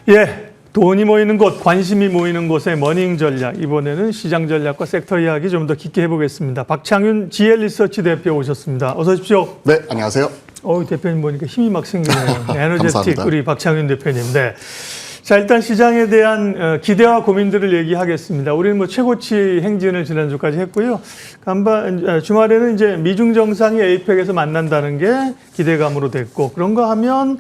예, 돈이 모이는 곳, 관심이 모이는 곳의 머닝 전략. 이번에는 시장 전략과 섹터 이야기 좀 더 깊게 해보겠습니다. 박창윤 GL 리서치 대표 오셨습니다. 어서 오십시오. 네, 안녕하세요. 대표님 보니까 힘이 막 생기네요. 에너제틱 감사합니다. 우리 박창윤 대표님. 네. 자, 일단 시장에 대한 기대와 고민들을 얘기하겠습니다. 우리는 뭐 최고치 행진을 지난주까지 했고요. 주말에는 이제 미중 정상이 에이펙에서 만난다는 게 기대감으로 됐고, 그런가 하면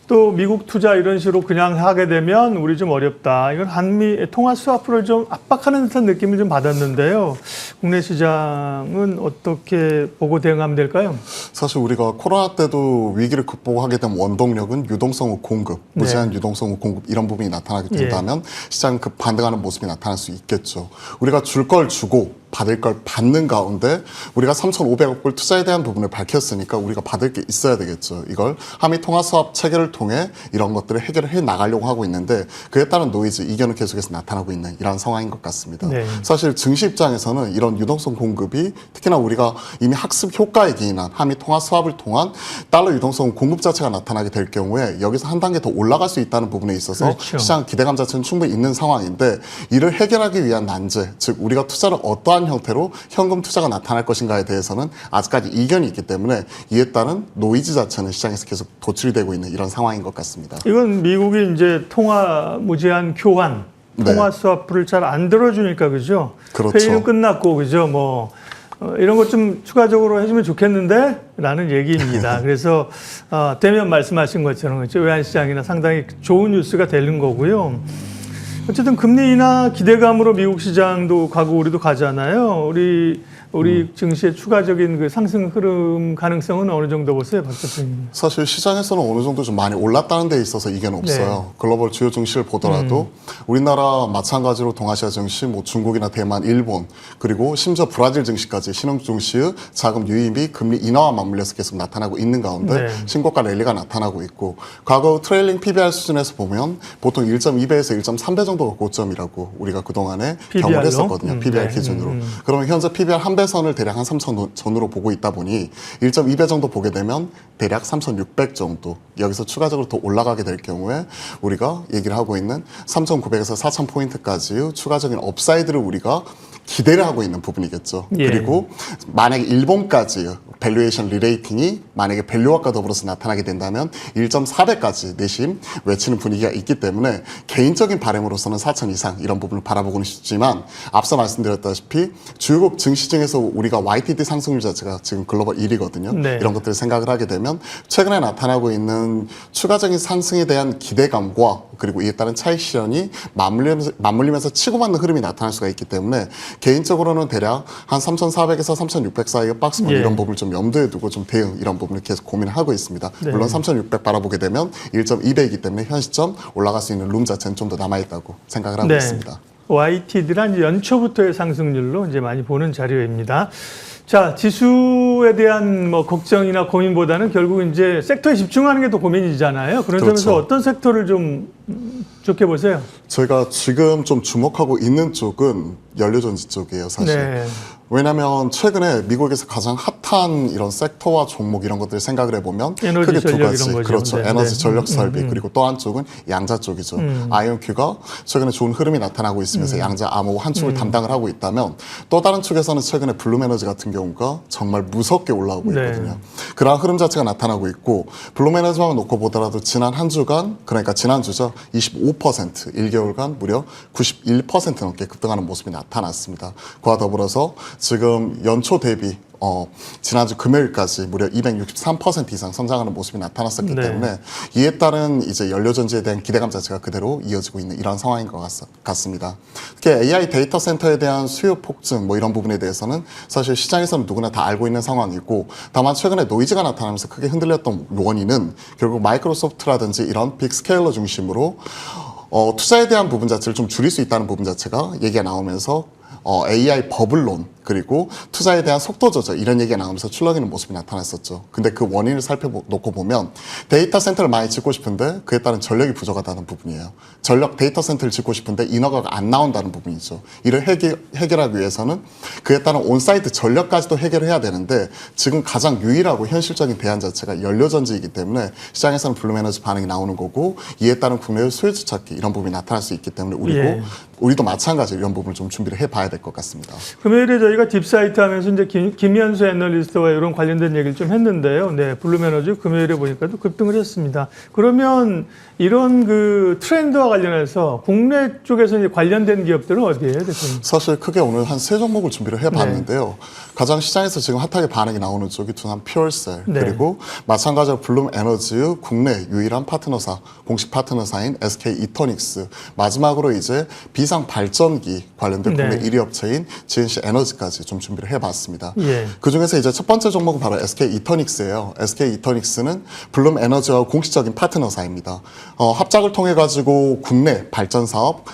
또 미국 투자 이런 식으로 그냥 하게 되면 우리 좀 어렵다. 이건 한미 통화 스와프를 좀 압박하는 듯한 느낌을 좀 받았는데요. 국내 시장은 어떻게 보고 대응하면 될까요? 사실 우리가 코로나 때도 위기를 극복하게 된 원동력은 유동성 후 공급, 무제한 유동성 후 공급 이런 부분이 나타나게 된다면 시장은 그 반등하는 모습이 나타날 수 있겠죠. 우리가 줄 걸 주고 받을 걸 받는 가운데 우리가 3,500억 불 투자에 대한 부분을 밝혔으니까 우리가 받을 게 있어야 되겠죠. 이걸 한미 통화 수합 체계를 통해 이런 것들을 해결을 해 나가려고 하고 있는데 그에 따른 노이즈, 이견은 계속해서 나타나고 있는 이런 상황인 것 같습니다. 네. 사실 증시 입장에서는 이런 유동성 공급이 특히나 우리가 이미 학습 효과에 기인한 한미 통화 수합을 통한 달러 유동성 공급 자체가 나타나게 될 경우에 여기서 한 단계 더 올라갈 수 있다는 부분에 있어서 그렇죠. 시장 기대감 자체는 충분히 있는 상황인데 이를 해결하기 위한 난제, 즉 우리가 투자를 어떠한 형태로 현금 투자가 나타날 것인가에 대해서는 아직까지 이견이 있기 때문에 이에 따른 노이즈 자체는 시장에서 계속 도출이 되고 있는 이런 상황인 것 같습니다. 이건 미국이 이제 통화 무제한 교환, 통화 스와프를 잘 안 들어주니까 그죠? 그렇죠. 회의는 끝났고 그죠? 뭐 이런 것 좀 추가적으로 해주면 좋겠는데 라는 얘기입니다. 그래서 대면 말씀하신 것처럼 그렇죠? 외환시장이나 상당히 좋은 뉴스가 되는 거고요. 어쨌든 금리 인하 기대감으로 미국 시장도 가고 우리도 가잖아요. 우리 증시의 추가적인 그 상승 흐름 가능성은 어느 정도 보세요, 박 대표님? 사실 시장에서는 어느 정도 좀 많이 올랐다는 데 있어서 이견은 없어요. 글로벌 주요 증시를 보더라도 우리나라 마찬가지로 동아시아 증시, 뭐 중국이나 대만, 일본 그리고 심지어 브라질 증시까지 신흥 증시의 자금 유입이 금리 인하와 맞물려서 계속 나타나고 있는 가운데 신고가 랠리가 나타나고 있고 과거 트레일링 PBR 수준에서 보면 보통 1.2배에서 1.3배 정도가 고점이라고 우리가 그동안에 경험을 했었거든요. PBR 기준으로. 그러면 현재 PBR 한 배 선을 대략 한 3,000 전후로 보고 있다 보니 1.2배 정도 보게 되면 대략 3,600 정도 여기서 추가적으로 더 올라가게 될 경우에 우리가 얘기를 하고 있는 3,900에서 4,000포인트까지의 추가적인 업사이드를 우리가 기대를 하고 있는 부분이겠죠. 그리고 만약에 일본까지 밸류에이션 리레이팅이 만약에 밸류학과 더불어서 나타나게 된다면 1.4배까지 내심 외치는 분위기가 있기 때문에 개인적인 바람으로서는 4,000 이상 이런 부분을 바라보고는 싶지만 앞서 말씀드렸다시피 주요국 증시 중에서 우리가 YTD 상승률 자체가 지금 글로벌 1위거든요. 이런 것들을 생각을 하게 되면 최근에 나타나고 있는 추가적인 상승에 대한 기대감과 그리고 이에 따른 차익 실현이 맞물리면서 치고받는 흐름이 나타날 수가 있기 때문에 개인적으로는 대략 한 3,400에서 3,600 사이의 박스권 이런 부분을 좀 염두에 두고 좀 대응 이런 부분을 계속 고민을 하고 있습니다. 물론 3,600 바라보게 되면 1.2배이기 때문에 현 시점 올라갈 수 있는 룸 자체는 좀 더 남아있다고 생각을 하고 있습니다. YTD란 이제 연초부터의 상승률로 이제 많이 보는 자료입니다. 자, 지수에 대한 뭐 걱정이나 고민보다는 결국 이제 섹터에 집중하는 게 더 고민이잖아요. 그런 점에서 어떤 섹터를 좀 좋게 보세요? 저희가 지금 좀 주목하고 있는 쪽은 연료전지 쪽이에요, 사실. 왜냐하면 최근에 미국에서 가장 핫한 이런 섹터와 종목 이런 것들을 생각을 해보면 크게 두 가지. 그렇죠. 에너지 전력 설비 그리고 또 한쪽은 양자 쪽이죠. IonQ가 최근에 좋은 흐름이 나타나고 있으면서 양자 암호 한 축을 담당을 하고 있다면 또 다른 축에서는 최근에 블룸에너지 같은 경우가 정말 무섭게 올라오고 있거든요. 그러한 흐름 자체가 나타나고 있고 블룸에너지만 놓고 보더라도 지난 한 주간 그러니까 지난주죠. 25% 1개월간 무려 91% 넘게 급등하는 모습이 나타났습니다. 그와 더불어서 지금 연초 대비 지난주 금요일까지 무려 263% 이상 성장하는 모습이 나타났었기 때문에 이에 따른 이제 연료전지에 대한 기대감 자체가 그대로 이어지고 있는 이런 상황인 것 같습니다. 특히 AI 데이터 센터에 대한 수요 폭증 뭐 이런 부분에 대해서는 사실 시장에서는 누구나 다 알고 있는 상황이고 다만 최근에 노이즈가 나타나면서 크게 흔들렸던 원인은 결국 마이크로소프트라든지 이런 빅스케일러 중심으로 투자에 대한 부분 자체를 좀 줄일 수 있다는 부분 자체가 얘기가 나오면서 AI 버블론 그리고 투자에 대한 속도 조절 이런 얘기가 나오면서 출렁이는 모습이 나타났었죠. 근데 그 원인을 살펴놓고 보면 데이터 센터를 많이 짓고 싶은데 그에 따른 전력이 부족하다는 부분이에요. 데이터 센터를 짓고 싶은데 인허가가 안 나온다는 부분이죠. 이를 해결하기 위해서는 그에 따른 온사이트 전력까지도 해결해야 되는데 지금 가장 유일하고 현실적인 대안 자체가 연료전지이기 때문에 시장에서는 블룸에너지 반응이 나오는 거고 이에 따른 국내의 수혜주 찾기 이런 부분이 나타날 수 있기 때문에 우리도 마찬가지로 이런 부분을 좀 준비를 해봐야 될 것 같습니다. 금요일에 저희가 딥사이트 하면서 이제 김현수 애널리스트와 이런 관련된 얘기를 좀 했는데요. 네, 블룸에너지 금요일에 보니까 또 급등을 했습니다. 그러면 이런 그 트렌드와 관련해서 국내 쪽에서 이제 관련된 기업들은 어디예요, 대표님? 사실 크게 오늘 한 세 종목을 준비를 해봤는데요. 가장 시장에서 지금 핫하게 반응이 나오는 쪽이 두산 퓨얼셀 그리고 마찬가지로 블룸에너지의 국내 유일한 파트너사, 공식 파트너사인 SK 이터닉스 마지막으로 이제 비상 발전기 관련된 국내 1위 업체인 GNC 에너지까지 좀 준비를 해봤습니다. 그 중에서 이제 첫 번째 종목은 바로 SK 이터닉스예요. SK 이터닉스는 블룸에너지와 공식적인 파트너사입니다. 합작을 통해 가지고 국내 발전 사업,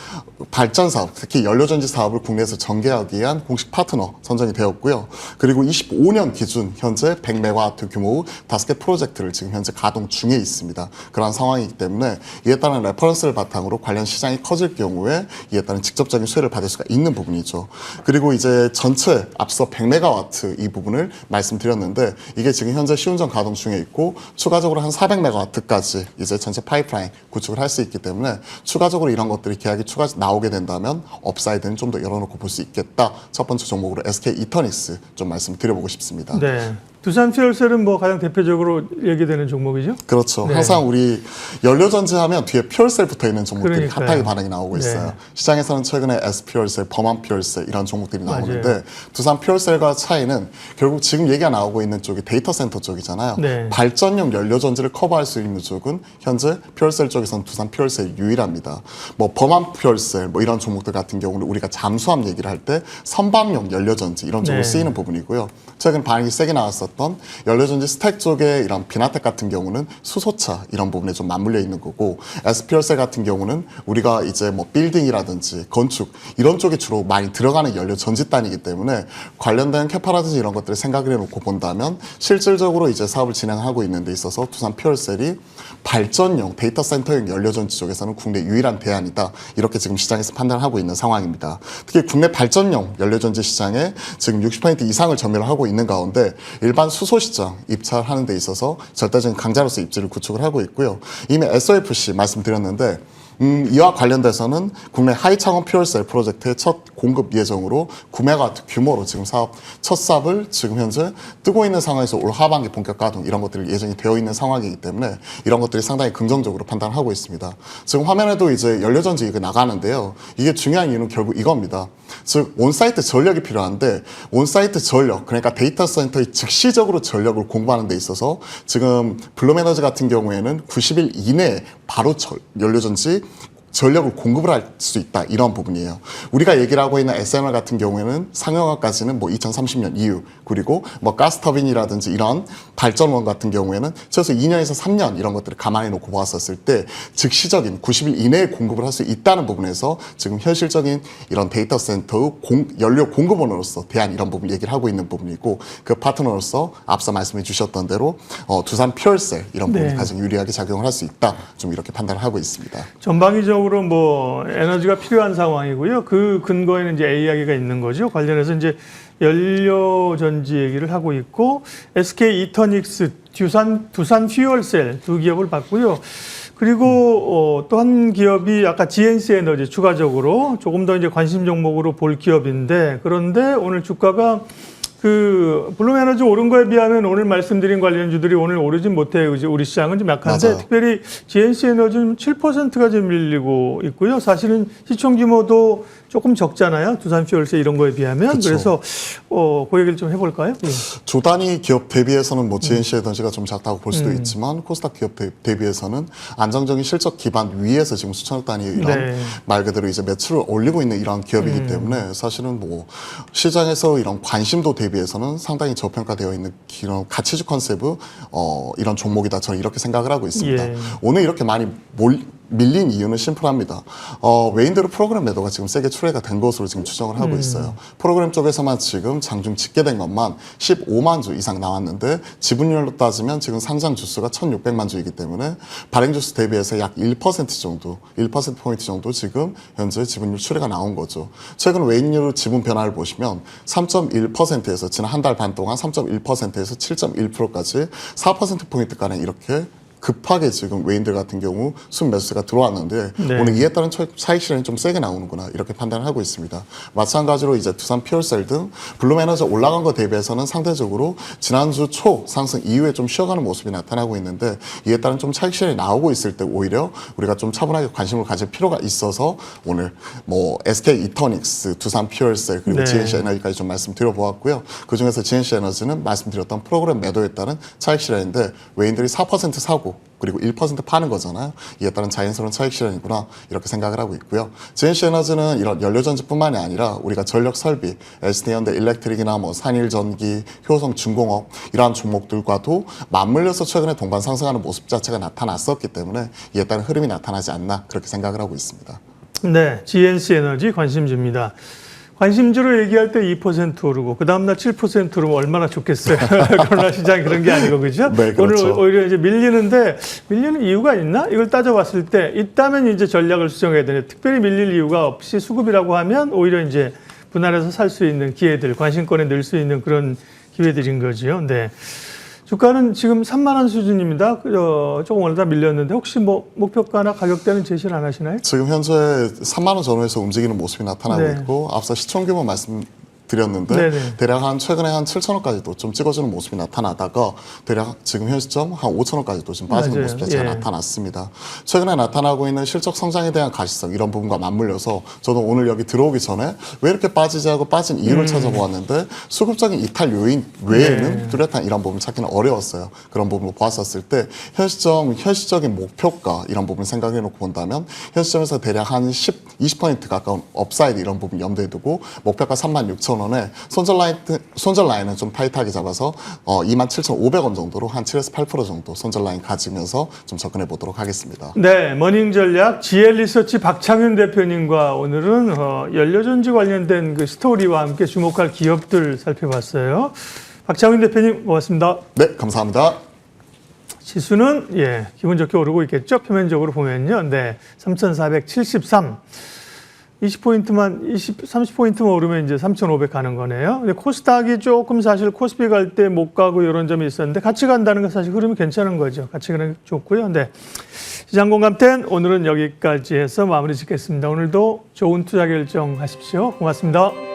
특히 연료전지 사업을 국내에서 전개하기 위한 공식 파트너 선정이 되었고요. 그리고 25년 기준 현재 100메가와트 규모의 5개 프로젝트를 지금 현재 가동 중에 있습니다. 그러한 상황이기 때문에 이에 따른 레퍼런스를 바탕으로 관련 시장이 커질 경우에 이에 따른 직접적인 수혜를 받을 수가 있는 부분이죠. 그리고 이제 전체 앞서 100메가와트 이 부분을 말씀드렸는데 이게 지금 현재 시운전 가동 중에 있고 추가적으로 한 400메가와트까지 이제 전체 파이프라인 구축을 할 수 있기 때문에 추가적으로 이런 것들이 계약이 나오게 된다면 업사이드는 좀 더 열어놓고 볼 수 있겠다. 첫 번째 종목으로 SK 이터닉스 좀 말씀드려보고 싶습니다. 네. 두산 퓨얼셀은 뭐 가장 대표적으로 얘기되는 종목이죠? 그렇죠. 항상 우리 연료전지 하면 뒤에 퓨얼셀 붙어 있는 종목들이 핫하게 반응이 나오고 있어요. 시장에서는 최근에 S퓨얼셀, 범한 퓨얼셀 이런 종목들이 나오는데 두산 퓨얼셀과 차이는 결국 지금 얘기가 나오고 있는 쪽이 데이터 센터 쪽이잖아요. 발전용 연료전지를 커버할 수 있는 쪽은 현재 퓨얼셀 쪽에서는 두산 퓨얼셀이 유일합니다. 뭐 범한 퓨얼셀 뭐 이런 종목들 같은 경우는 우리가 잠수함 얘기를 할 때 선박용 연료전지 이런 쪽으로 쓰이는 부분이고요. 최근 반응이 세게 나왔었던 연료전지 스택 쪽의 이런 비나텍 같은 경우는 수소차 이런 부분에 좀 맞물려 있는 거고 S퓨얼셀 같은 경우는 우리가 이제 뭐 빌딩이라든지 건축 이런 쪽에 주로 많이 들어가는 연료전지단이기 때문에 관련된 캐파라든지 이런 것들을 생각을 해놓고 본다면 실질적으로 이제 사업을 진행하고 있는 데 있어서 두산 퓨얼셀이 발전용 데이터 센터용 연료전지 쪽에서는 국내 유일한 대안이다. 이렇게 지금 시장에서 판단하고 있는 상황입니다. 특히 국내 발전용 연료전지 시장에 지금 60% 이상을 점유를 하고 있는 가운데 일반 수소 시장 입찰하는 데 있어서 절대적인 강자로서 입지를 구축을 하고 있고요. 이미 SOFC 말씀드렸는데 이와 관련돼서는 국내 하이창원 퓨얼셀 프로젝트의 첫 공급 예정으로 9메가와트 규모로 지금 첫 사업을 지금 현재 뜨고 있는 상황에서 올 하반기 본격 가동 이런 것들이 예정이 되어 있는 상황이기 때문에 이런 것들이 상당히 긍정적으로 판단하고 있습니다. 지금 화면에도 이제 연료전지 이거 나가는데요. 이게 중요한 이유는 결국 이겁니다. 즉 온사이트 전력이 필요한데 온사이트 전력 그러니까 데이터 센터에 즉시적으로 전력을 공급하는 데 있어서 지금 블룸에너지 같은 경우에는 90일 이내에 바로 연료전지 전력을 공급을 할 수 있다 이런 부분이에요. 우리가 얘기를 하고 있는 SMR 같은 경우에는 상용화까지는 뭐 2030년 이후 그리고 뭐 가스터빈이라든지 이런 발전원 같은 경우에는 최소 2년에서 3년 이런 것들을 감안해 놓고 보았었을 때 즉시적인 90일 이내에 공급을 할 수 있다는 부분에서 지금 현실적인 이런 데이터 센터의 연료 공급원으로서 대한 이런 부분 얘기를 하고 있는 부분이고 그 파트너로서 앞서 말씀해 주셨던 대로 두산 퓨얼셀 이런 부분이 가장 유리하게 작용을 할 수 있다 좀 이렇게 판단을 하고 있습니다. 전방위적으로 뭐 에너지가 필요한 상황이고요. 그 근거에는 이제 A 이야기가 있는 거죠. 관련해서 이제 연료전지 얘기를 하고 있고 SK 이터닉스, 두산 퓨얼셀 두 기업을 봤고요. 그리고 또 한 기업이 아까 GNC 에너지 추가적으로 조금 더 이제 관심 종목으로 볼 기업인데 그런데 오늘 주가가 그 블룸에너지 오른 거에 비하면 오늘 말씀드린 관련주들이 오늘 오르진 못해요. 우리 시장은 좀 약한데 맞아요. 특별히 GNC 에너지는 7%가 좀 밀리고 있고요. 사실은 시총 규모도 조금 적잖아요. 두산 퓨얼셀 이런 거에 비하면. 그쵸. 그래서 그 얘기를 좀 해볼까요? 예. 조 단위 기업 대비해서는 뭐 GNC 에너지가 좀 작다고 볼 수도 있지만 코스닥 기업 대비해서는 안정적인 실적 기반 위에서 지금 수천억 단위 이런 말 그대로 이제 매출을 올리고 있는 이런 기업이기 때문에 사실은 뭐 시장에서 이런 관심도 대비해서는 상당히 저평가되어 있는 이런 가치주 컨셉의 이런 종목이다 저는 이렇게 생각을 하고 있습니다. 오늘 이렇게 많이 밀린 이유는 심플합니다. 외인들의 프로그램 매도가 지금 세게 출회가 된 것으로 지금 추정을 하고 있어요. 프로그램 쪽에서만 지금 장중 집계된 것만 15만 주 이상 나왔는데 지분율로 따지면 지금 상장 주수가 1,600만 주이기 때문에 발행 주수 대비해서 약 1% 정도, 1%포인트 정도 지금 현재 지분율 출회가 나온 거죠. 최근 외인율 지분 변화를 보시면 3.1%에서 지난 한 달 반 동안 3.1%에서 7.1%까지 4%포인트가량 이렇게 급하게 지금 외인들 같은 경우 순매수세가 들어왔는데 네. 오늘 이에 따른 차익 실현이 좀 세게 나오는구나 이렇게 판단을 하고 있습니다. 마찬가지로 이제 두산 퓨얼셀 등 블룸에너지 올라간 것 대비해서는 상대적으로 지난주 초 상승 이후에 좀 쉬어가는 모습이 나타나고 있는데 이에 따른 좀 차익 실현이 나오고 있을 때 오히려 우리가 좀 차분하게 관심을 가질 필요가 있어서 오늘 뭐 SK 이터닉스, 두산 퓨얼셀 그리고 네. GNC 에너지까지 좀 말씀드려 보았고요. 그 중에서 GNC 에너지는 말씀드렸던 프로그램 매도에 따른 차익 실현인데 외인들이 4% 사고 그리고 1% 파는 거잖아요. 이에 따른 자연스러운 차익 실현이구나 이렇게 생각을 하고 있고요. GNC 에너지는 이런 연료전지뿐만이 아니라 우리가 전력 설비, SD현대 일렉트릭이나 뭐 산일전기, 효성 중공업 이러한 종목들과도 맞물려서 최근에 동반 상승하는 모습 자체가 나타났었기 때문에 이에 따른 흐름이 나타나지 않나 그렇게 생각을 하고 있습니다. 네, GNC 에너지 관심주입니다. 관심주로 얘기할 때 2% 오르고 그 다음날 7% 오르면 얼마나 좋겠어요. 그러나 시장이 그런 게 아니고 그죠? 네, 그렇죠. 오늘 오히려 이제 밀리는 이유가 있나? 이걸 따져봤을 때 있다면 이제 전략을 수정해야 되는데 특별히 밀릴 이유가 없이 수급이라고 하면 오히려 이제 분할해서 살 수 있는 기회들, 관심권에 늘 수 있는 그런 기회들인 거죠. 네. 주가는 지금 3만 원 수준입니다. 조금 올라다 밀렸는데 혹시 뭐 목표가나 가격대는 제시를 안 하시나요? 지금 현재 3만 원 전후에서 움직이는 모습이 나타나고 네. 있고 앞서 시총 규모 말씀드렸는데 네네. 대략 한 최근에 한 7천원까지도 좀 찍어주는 모습이 나타나다가 대략 지금 현 시점 한 5천원까지도 좀 빠지는 맞아요. 모습 자체가 예. 나타났습니다. 최근에 나타나고 있는 실적 성장에 대한 가시성 이런 부분과 맞물려서 저도 오늘 여기 들어오기 전에 왜 이렇게 빠지지 하고 빠진 이유를 찾아보았는데 수급적인 이탈 요인 외에는 네. 뚜렷한 이런 부분 찾기는 어려웠어요. 그런 부분을 보았었을 때 현시적인 목표가 이런 부분 생각해 놓고 본다면 현 시점에서 대략 한 20% 가까운 업사이드 이런 부분 염두에 두고 목표가 36,000원에 손절 라인은 좀 타이트하게 잡아서 27,500원 정도로 한 7에서 8% 정도 손절 라인 가지면서 좀 접근해 보도록 하겠습니다. 네, 머닝 전략 GL 리서치 박창윤 대표님과 오늘은 연료전지 관련된 그 스토리와 함께 주목할 기업들 살펴봤어요. 박창윤 대표님 고맙습니다. 네, 감사합니다. 지수는 기분 좋게 오르고 있겠죠. 표면적으로 보면요. 네, 3,473. 30포인트만 오르면 이제 3,500 가는 거네요. 근데 코스닥이 조금 사실 코스피 갈 때 못 가고 이런 점이 있었는데 같이 간다는 건 사실 흐름이 괜찮은 거죠. 같이 가는 게 좋고요. 네. 시장 공감 10 오늘은 여기까지 해서 마무리 짓겠습니다. 오늘도 좋은 투자 결정 하십시오. 고맙습니다.